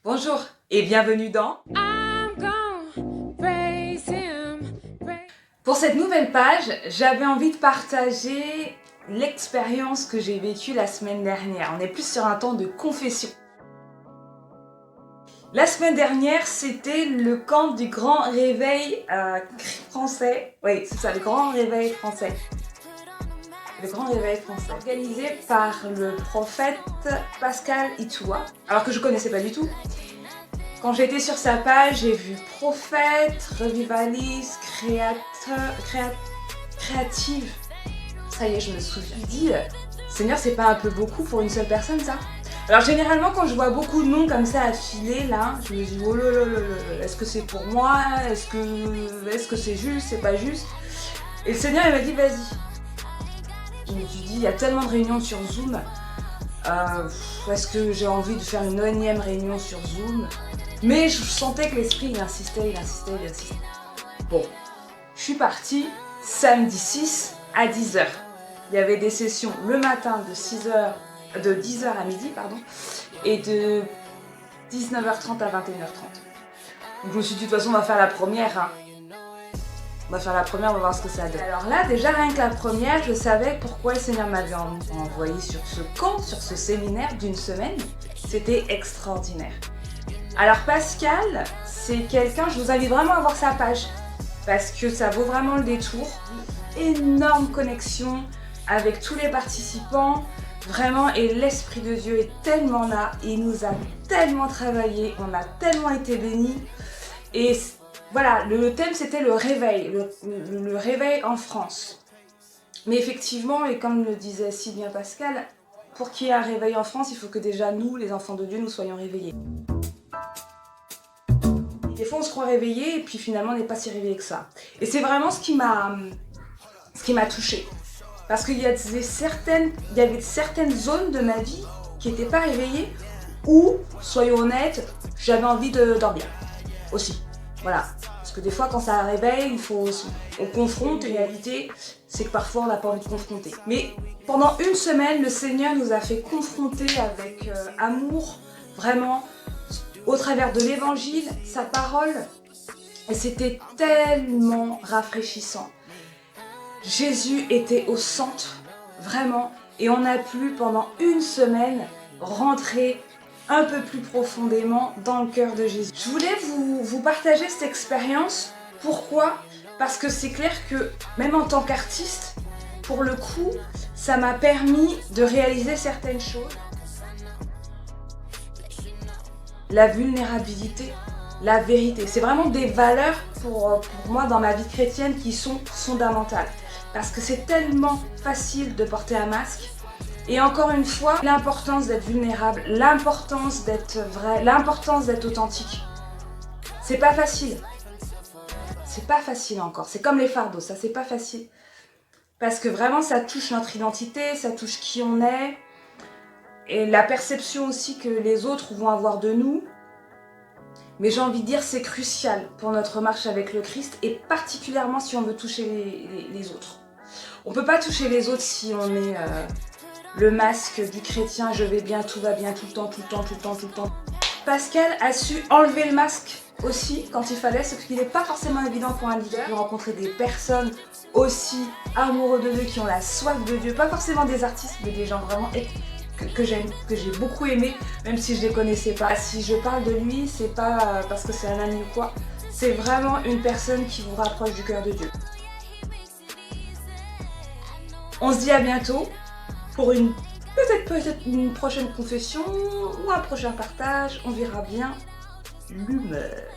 Bonjour et bienvenue dans... Pour cette nouvelle page, j'avais envie de partager l'expérience que j'ai vécue la semaine dernière. On est plus sur un temps de confession. La semaine dernière, c'était le camp du grand réveil français. Oui, c'est ça, le grand réveil français. Le grand réveil français, organisé par le prophète Pascal Itua, alors que je connaissais pas du tout. Quand j'étais sur sa page, j'ai vu prophète, revivaliste, créative. Ça y est, je me souviens. Je dis, Seigneur, c'est pas un peu beaucoup pour une seule personne, ça? Alors généralement, quand je vois beaucoup de noms comme ça affilés, là, je me dis, oh là là là là, est-ce que c'est pour moi? Est-ce que c'est juste? C'est pas juste? Et le Seigneur, il m'a dit, vas-y. Je me suis dit, il y a tellement de réunions sur Zoom. Est-ce que j'ai envie de faire une énième réunion sur Zoom? Mais je sentais que l'esprit, il insistait. Bon, je suis partie samedi 6 à 10h. Il y avait des sessions le matin de 10h à midi, et de 19h30 à 21h30. Donc je me suis dit, de toute façon, on va faire la première. Hein. On va faire la première, on va voir ce que ça donne. Alors là, déjà, rien que la première, je savais pourquoi le Seigneur m'avait envoyé sur ce camp, sur ce séminaire d'une semaine. C'était extraordinaire. Alors Pascal, c'est quelqu'un, je vous invite vraiment à voir sa page, parce que ça vaut vraiment le détour. Énorme connexion avec tous les participants, vraiment, et l'Esprit de Dieu est tellement là, il nous a tellement travaillé, on a tellement été bénis. Et voilà, le thème c'était le réveil, le réveil en France. Mais effectivement, et comme le disait si bien Pascal, pour qu'il y ait un réveil en France, il faut que déjà nous, les enfants de Dieu, nous soyons réveillés. Des fois on se croit réveillé et puis finalement on n'est pas si réveillé que ça. Et c'est vraiment ce qui m'a touchée. Parce qu'il y avait certaines zones de ma vie qui n'étaient pas réveillées où, soyons honnêtes, j'avais envie de dormir aussi. Voilà. Parce que des fois quand ça réveille, on confronte, et la réalité c'est que parfois on n'a pas envie de confronter. Mais pendant une semaine, le Seigneur nous a fait confronter avec amour, vraiment, au travers de l'évangile, sa parole, et c'était tellement rafraîchissant. Jésus était au centre, vraiment, et on a pu pendant une semaine rentrer un peu plus profondément dans le cœur de Jésus. Je voulais vous partager cette expérience. Pourquoi? Parce que c'est clair que même en tant qu'artiste, pour le coup, ça m'a permis de réaliser certaines choses. La vulnérabilité, la vérité. C'est vraiment des valeurs pour moi dans ma vie chrétienne qui sont fondamentales. Parce que c'est tellement facile de porter un masque. Et encore une fois, l'importance d'être vulnérable, l'importance d'être vrai, l'importance d'être authentique. C'est pas facile. C'est pas facile encore. C'est comme les fardeaux, ça c'est pas facile. Parce que vraiment ça touche notre identité, ça touche qui on est. Et la perception aussi que les autres vont avoir de nous. Mais j'ai envie de dire c'est crucial pour notre marche avec le Christ et particulièrement si on veut toucher les autres. On ne peut pas toucher les autres si on est le masque du chrétien, je vais bien, tout va bien, tout le temps. Pascal a su enlever le masque aussi quand il fallait, ce qui n'est pas forcément évident pour un leader. De rencontrer des personnes aussi amoureux de Dieu, qui ont la soif de Dieu, pas forcément des artistes, mais des gens vraiment que j'ai beaucoup aimé, même si je les connaissais pas. Si je parle de lui, c'est pas parce que c'est un ami ou quoi, c'est vraiment une personne qui vous rapproche du cœur de Dieu. On se dit à bientôt pour peut-être une prochaine confession ou un prochain partage, on verra bien l'humeur.